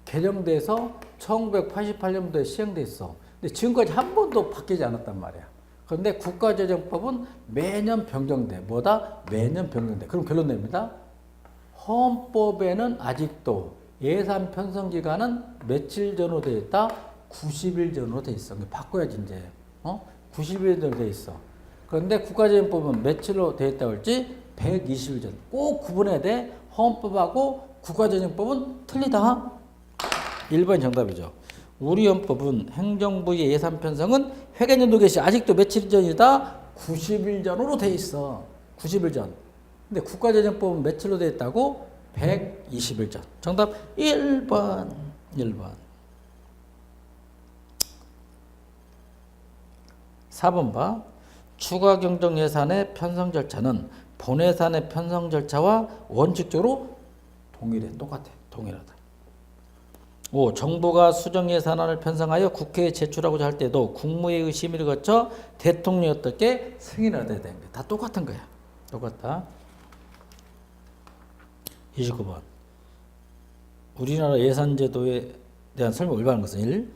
개정돼서 1988년도에 시행돼 있어. 근데 지금까지 한 번도 바뀌지 않았단 말이야. 그런데 국가재정법은 매년 변경돼. 뭐다? 매년 변경돼. 그럼 결론 냅니다. 헌법에는 아직도 예산 편성 기간은 며칠 전으로 되어 있다? 90일 전으로 되어 있어. 바꿔야지 이제. 90일 전으로 되어 있어. 그런데 국가재정법은 며칠로 되어 있다고 할지 120일 전. 꼭 구분해야 돼. 헌법하고 국가재정법은 틀리다. 1번 정답이죠. 우리 헌법은 행정부의 예산 편성은 회계연도 개시 아직도 며칠 전이다? 90일 전으로 돼 있어. 90일 전. 근데 국가재정법은 며칠로 돼 있다고? 120일 전. 정답 1번. 1번. 4번 봐. 추가 경정 예산의 편성 절차는 본예산의 편성 절차와 원칙적으로 동일해. 똑같아. 동일하다. 5. 정부가 수정 예산안을 편성하여 국회에 제출하고자 할 때도 국무회의 심의를 거쳐 대통령이 어떻게 승인을 해야 됩니다. 다 똑같은 거야. 똑같다. 29번. 우리나라 예산제도에 대한 설명 올바른 것은 1.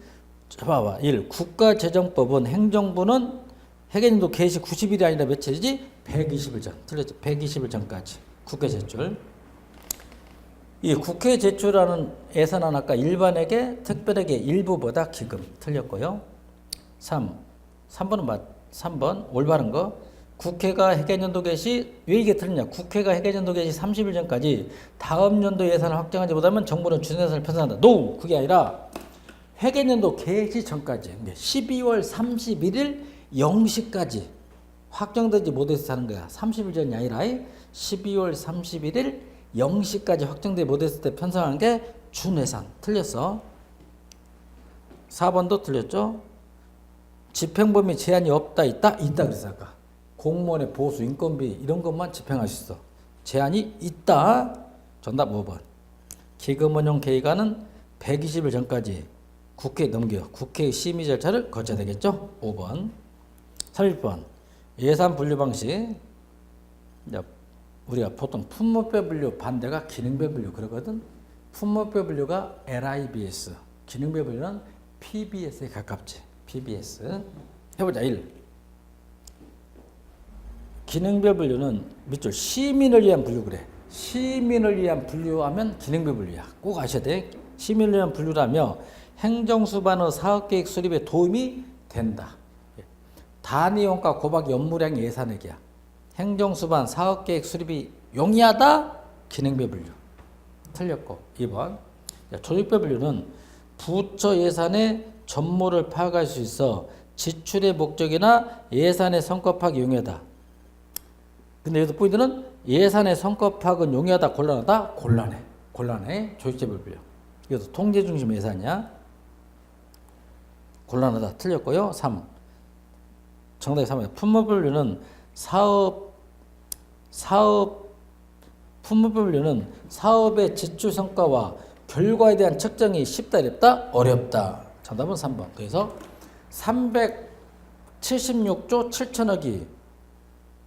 봐봐. 1. 국가재정법은 행정부는 회계연도 개시 90일이 아니라 며칠이지? 120일 전. 틀렸죠. 120일 전까지. 국회 제출. 이 국회 제출하는 예산안 아까 일반에게 특별에게 일부보다 기금 틀렸고요. 3번 올바른 거. 국회가 회계연도 개시 왜 이게 틀리냐? 국회가 회계연도 개시 30일 전까지 다음 연도 예산을 확정하지 못하면 정부는 준예산을 편성한다. NO! 그게 아니라 회계연도 개시 전까지 12월 31일 0시까지 확정되지 못해서 하는 거야. 30일 전이 아니라 12월 31일 0시까지 확정되지 못했을 때 편성하는 게 준예산. 틀렸어. 4번도 틀렸죠. 집행범위 제한이 없다 있다? 있다 그랬어 아까. 공무원의 보수 인건비 이런 것만 집행할 수 있어. 제한이 있다. 정답 5번. 기금운용 계획안은 120일 전까지 국회에 넘겨 국회 심의 절차를 거쳐야 되겠죠. 5번. 30번. 예산 분류 방식. 우리가 보통 품목별 분류 반대가 기능별 분류 그러거든. 품목별 분류가 LIBS, 기능별 분류는 PBS에 가깝지. PBS. 해보자. 1. 기능별 분류는 밑줄 시민을 위한 분류 그래. 시민을 위한 분류하면 기능별 분류야. 꼭 아셔야 돼. 시민을 위한 분류라며 행정수반의 사업계획 수립에 도움이 된다. 단위원가 고박 연무량 예산액이야. 행정수반 사업계획 수립이 용이하다? 기능별 분류. 틀렸고. 2번. 조직별 분류는 부처 예산의 전모를 파악할 수 있어 지출의 목적이나 예산의 성과 파악이 용이하다. 근데 여기서 포인트는 예산의 성과 파악은 용이하다, 곤란하다? 곤란해. 곤란해. 조직별 분류. 이것도 통제 중심 예산이야. 곤란하다. 틀렸고요. 3. 정답이 3이에요. 품목별 분류는 품목별 분류는 사업의 지출 성과와 결과에 대한 측정이 쉽다, 어렵다? 어렵다. 정답은 3번. 그래서 376조 7천억이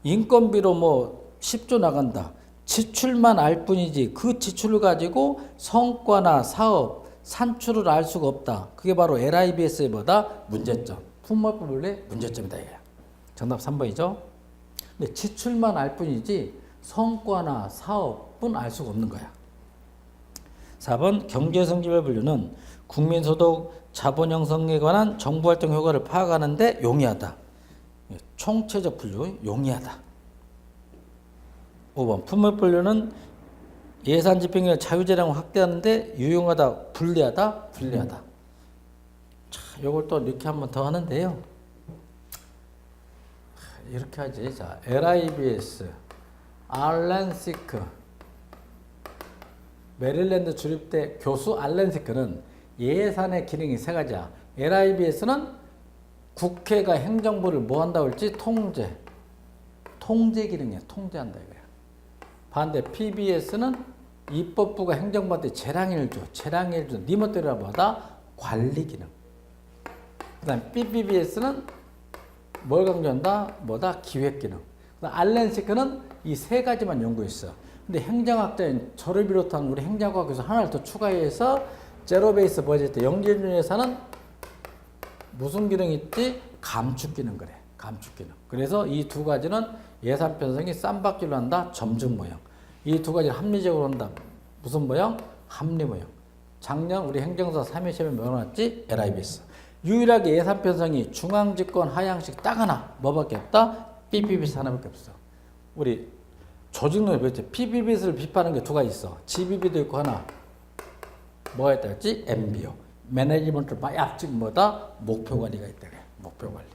인건비로 뭐 10조 나간다. 지출만 알 뿐이지 그 지출을 가지고 성과나 사업, 산출을 알 수가 없다. 그게 바로 LIBS의 뭐다? 문제점. 품목별 분류의 문제점이다. 이거야. 정답 3번이죠. 근데 지출만 알 뿐이지 성과나 사업은 알 수가 없는 거야. 4번 경제성지별 분류는 국민소득 자본 형성에 관한 정부활동 효과를 파악하는데 용이하다. 총체적 분류 용이하다. 5번 품목 분류는 예산 집행을 자유재량을 확대하는데 유용하다, 불리하다, 불리하다. 자, 이걸 또 이렇게 한번 더 하는데요. 이렇게 하지. 자, LIBS, 알렌 시크, 메릴랜드 주립대 교수 알렌 시크는 예산의 기능이 세 가지야. LIBS는 국회가 행정부를 뭐 한다고 했지? 통제 기능이야. 통제한다 이거야. 반대 PBS는 입법부가 행정부한테 재량을 줘. 네 멋대로 뭐다? 관리 기능. 그 다음 BBBS는 뭘 강조한다? 뭐다? 기획 기능. 그 다음 알렌시크는 이 세 가지만 연구했어. 근데 행정학자인 저를 비롯한 우리 행정학에서 하나를 더 추가해서 제로 베이스 버젯 영재준 예산은 무슨 기능이 있지? 감축 기능 그래. 감축 기능. 그래서 이 두 가지는 예산 편성이 쌈박질로 한다. 점증 모형. 이 두 가지를 합리적으로 한다. 무슨 모형? 합리 모형. 작년 우리 행정사 3회 시험에 뭐 나왔지? LIBS. 유일하게 예산 편성이 중앙집권 하향식 딱 하나. 뭐밖에 없다? PBBS 하나밖에 없어. 우리 조직론에 보였지? PBBS를 비판하는 게 두 가지 있어. GBB도 있고 하나. 뭐가 있다 했지? MBO. 매니지먼트 마약직 뭐다? 목표 관리가 있다 그래. 목표 관리.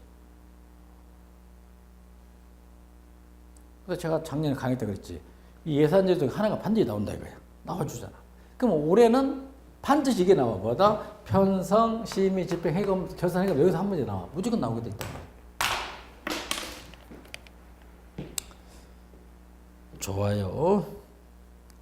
그래서 제가 작년에 강의 때 그랬지. 이 예산제 중에 하나가 반드시 나온다 이거야. 나와주잖아. 그럼 올해는 반드시 이게 나와. 뭐다? 편성, 심의, 집행, 해금, 결산, 해금 여기서 한 문제 나와. 무조건 나오게 돼 있다. 좋아요.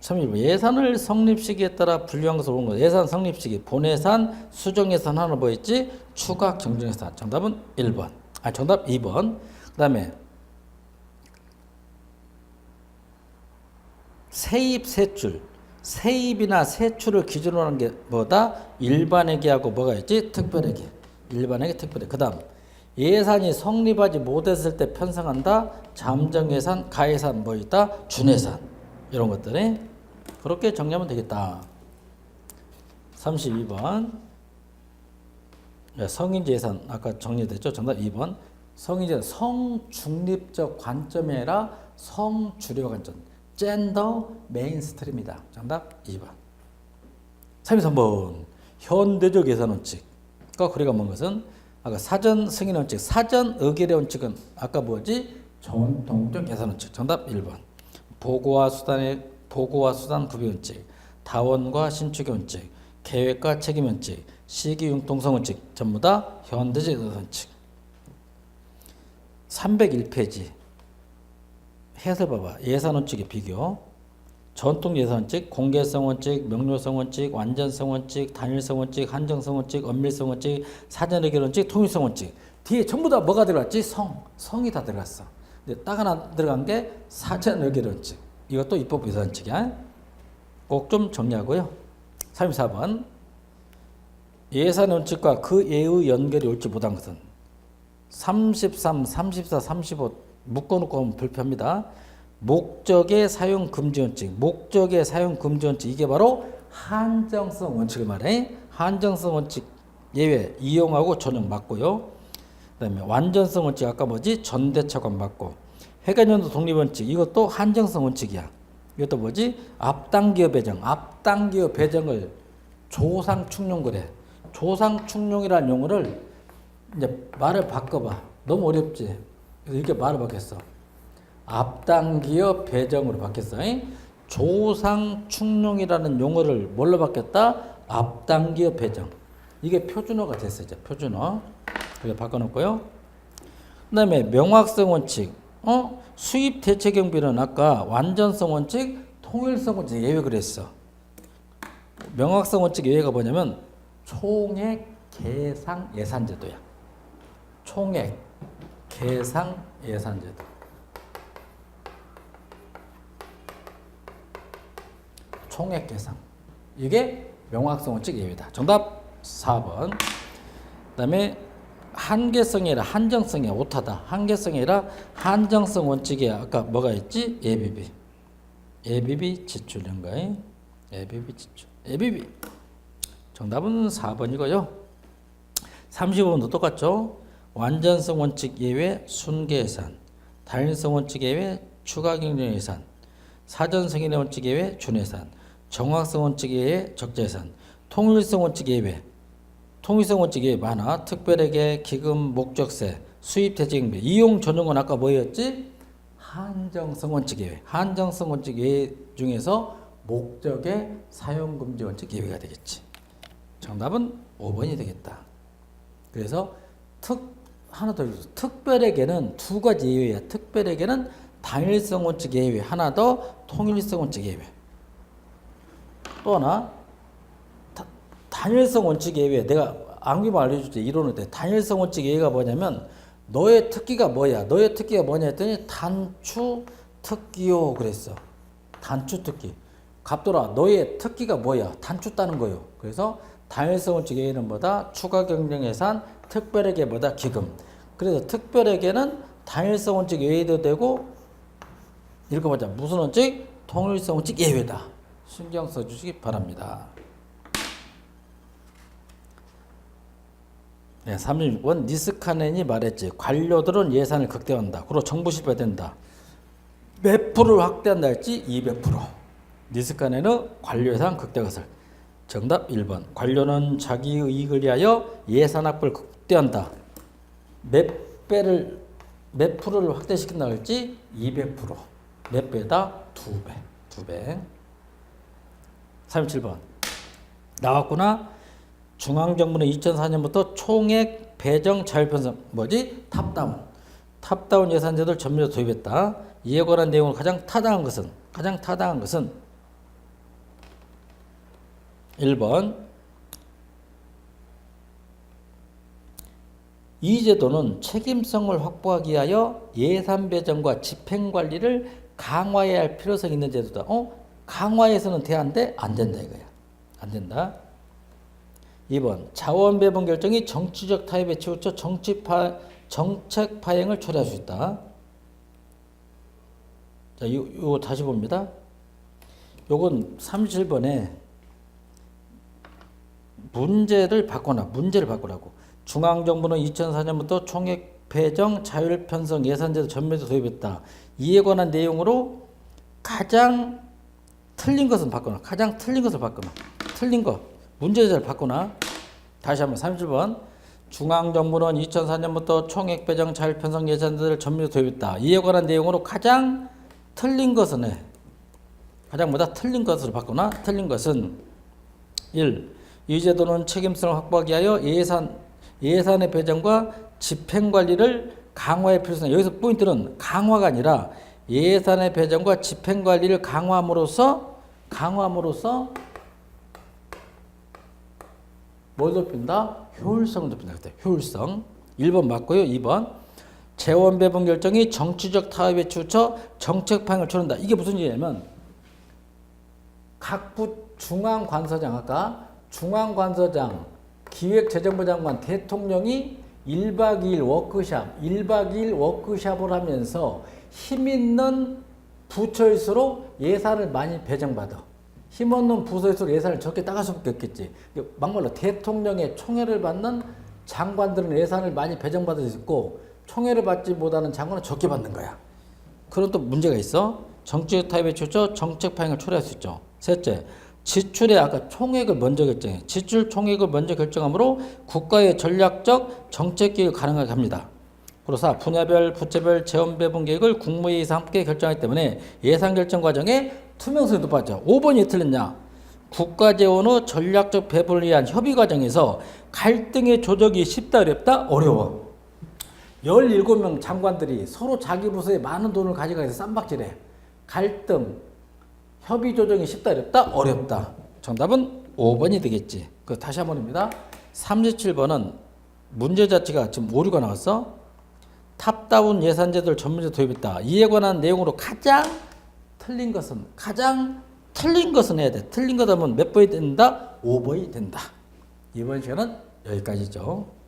3번 예산을 성립 시기에 따라 분류한 것을 보는 거. 예산 성립 시기 본예산, 수정예산 하나 뭐 있지? 추가 경정예산. 정답은 1번. 정답 2번. 그다음에 세입 세출. 세입이나 세출을 기준으로 하는 게 뭐다? 일반회계하고 뭐가 있지? 특별회계. 일반회계, 특별회계. 그다음 예산이 성립하지 못했을 때 편성한다. 잠정예산, 가예산 뭐 있다? 준예산. 이런 것들이 그렇게 정리하면 되겠다. 32번 성인지 예산 아까 정리됐죠? 정답 2번. 성인지 성중립적 관점이 아니라 성주류 관점. 젠더 메인스트림이다. 정답 2번. 33번 현대적 예산 원칙과 거리가 먼 것은 아까 사전 승인 원칙, 사전 의결의 원칙은 아까 뭐지? 전통적 예산 원칙. 정답 1번. 보고와 수단 구비 원칙, 다원과 신축의 원칙, 계획과 책임 원칙, 시기 융통성 원칙 전부 다 현대적 예산 원칙. 301페이지 해설 봐봐. 예산 원칙의 비교. 전통 예산 원칙, 공개성 원칙, 명료성 원칙, 완전성 원칙, 단일성 원칙, 한정성 원칙, 엄밀성 원칙, 사전 의결 원칙, 통일성 원칙. 뒤에 전부 다 뭐가 들어갔지? 성이 다 들어갔어. 근데 딱 하나 들어간 게 사전 의결 원칙. 이것도 입법 예산 원칙이야. 꼭 좀 정리하고요. 34번 예산 원칙과 그 예의 연결이 옳지 못한 것은 33, 34, 35 묶어놓고 하면 불편합니다. 목적의 사용 금지 원칙, 목적의 사용 금지 원칙 이게 바로 한정성 원칙을 말해. 한정성 원칙 예외 이용하고 전용 맞고요. 그다음에 완전성 원칙 아까 뭐지? 전대차관 맞고. 회계연도 독립 원칙 이것도 한정성 원칙이야. 이것도 뭐지? 앞당기업 배정. 앞당기업 배정을 조상충용 그래. 조상충용이라는 용어를 이제 말을 바꿔봐. 너무 어렵지? 그래서 이렇게 말을 바뀌었어. 앞당기업 배정으로 바뀌었어. 조상충용이라는 용어를 뭘로 바뀌었다? 앞당기업 배정. 이게 표준어가 됐어. 이제 표준어. 그렇게 바꿔놓고요. 그 다음에 명확성 원칙. 수입 대체 경비는 아까 완전성 원칙, 통일성 원칙 예외 그랬어. 명확성 원칙 예외가 뭐냐면 총액 계상 예산제도야. 총액 계상 예산제도. 총액 계상. 이게 명확성 원칙 예외다. 정답 4번. 그 다음에 한계성이 아니라 한정성이 오타다. 한계성이 아니라 한정성 원칙에 아까 뭐가 있지? 예비비. 예비비 지출 이런 거에 예비비 지출. 예비비. 정답은 4번이고요. 35번도 똑같죠. 완전성 원칙 예외 순계예산, 단일성 원칙 예외 추가경정예산, 사전 승인의 원칙 예외 준예산, 정확성 원칙 예외 적재예산, 통일성 원칙 예외. 통일성 원칙 예외 많아. 특별회계, 기금, 목적세, 수입 대체경비, 이용 전용은 아까 뭐였지? 한정성 원칙 예외. 한정성 원칙 예외 중에서 목적의 사용금지 원칙 예외가 되겠지. 정답은 5번이 되겠다. 그래서 하나 더 있어. 특별에게는 두 가지 예외야. 특별에게는 단일성 원칙 예외, 하나 더 통일성 원칙 예외. 또 하나 단일성 원칙 예외. 내가 암기만 알려줄게. 이론을 때 단일성 원칙 예외가 뭐냐면 너의 특기가 뭐야? 너의 특기가 뭐냐 했더니 단추 특기요 그랬어. 단추 특기. 갑돌아 너의 특기가 뭐야? 단추 따는 거요. 그래서 단일성 원칙 예외는 뭐다? 추가 경쟁 예산, 특별에게 뭐다? 기금. 그래서 특별에게는 단일성 원칙 예외도 되고 읽어보자. 무슨 원칙? 통일성 원칙 예외다. 신경 써주시기 바랍니다. 네, 36번 니스카넨이 말했지. 관료들은 예산을 극대화한다. 그리고 정부 실패된다. 몇 프로를 확대한다 했지? 200%. 니스카넨은 관료 예산 극대화설. 정답 1번. 관료는 자기 이익을 위하여 예산 확보를 극대화한다. 몇 프로를 확대시킨다 했지? 200%. 몇 배다? 2배. 2배. 37번. 나왔구나. 중앙정부는 2004년부터 총액 배정 자율편성 뭐지? 탑다운 예산제도를 전면으로 도입했다. 이에 관한 내용을 가장 타당한 것은 1번 이 제도는 책임성을 확보하기 위하여 예산 배정과 집행관리를 강화해야 할 필요성이 있는 제도다. 강화해서는 돼? 안 돼? 안 된다 이거야. 안 된다. 2번 자원 배분 결정이 정치적 타협에 치우쳐 정책 파행을 초래할 수 있다. 자, 이거 다시 봅니다. 요건 37번에 문제를 바꾸라고. 중앙정부는 2004년부터 총액 배정 자율 편성 예산제도 전면에서 도입했다. 이에 관한 내용으로 가장 틀린 것은 바꾸나. 틀린 거. 문제를 바꾸나. 다시 한번 37번. 중앙정부는 2004년부터 총액 배정 자율 편성 예산제도를 전면에서 도입했다. 이에 관한 내용으로 가장 틀린 것은 틀린 것으로 바꾸나. 틀린 것은 1. 이 제도는 책임성을 확보하기 위하여 예산의 배정과 집행관리를 강화할 필요성이. 여기서 포인트는 강화가 아니라 예산의 배정과 집행관리를 강화함으로써 뭘 높인다? 효율성을 높인다. 효율성. 1번 맞고요. 2번 재원 배분 결정이 정치적 타협에 치우쳐 정책 파행을 초래한다. 이게 무슨 얘기냐면 각부 중앙관서장, 기획재정부 장관, 대통령이 1박 2일 워크샵을 하면서 힘있는 부처일수록 예산을 많이 배정받아. 힘없는 부서일수록 예산을 적게 따갈 수밖에 없겠지. 막말로 대통령의 총애를 받는 장관들은 예산을 많이 배정받을 수 있고 총애를 받지 못하는 장관은 적게 받는 거야. 그런 또 문제가 있어. 정치적 타협에 치우쳐 정책 파행을 초래할 수 있죠. 셋째, 지출의 아까 총액을 먼저 결정해. 지출 총액을 먼저 결정하므로 국가의 전략적 정책 계획을 가능하게 합니다. 그리고 4. 분야별, 부처별 재원 배분 계획을 국무회의에서 함께 결정하기 때문에 예산 결정 과정에 투명성이 높아져. 5번이 틀렸냐? 국가 재원의 전략적 배분을 위한 협의 과정에서 갈등의 조정이 쉽다 어렵다? 어려워. 17명 장관들이 서로 자기 부서에 많은 돈을 가져가서 쌈박질해. 갈등, 협의 조정이 쉽다 어렵다? 어렵다. 정답은 5번이 되겠지. 그 다시 한 번입니다. 37번은 문제 자체가 지금 오류가 나왔어. 탑다운 예산제도를 전면적으로 도입했다. 이에 관한 내용으로 가장 틀린 것은 해야 돼. 틀린 거다 보면 몇 번이 된다? 5번이 된다. 이번 시간은 여기까지죠.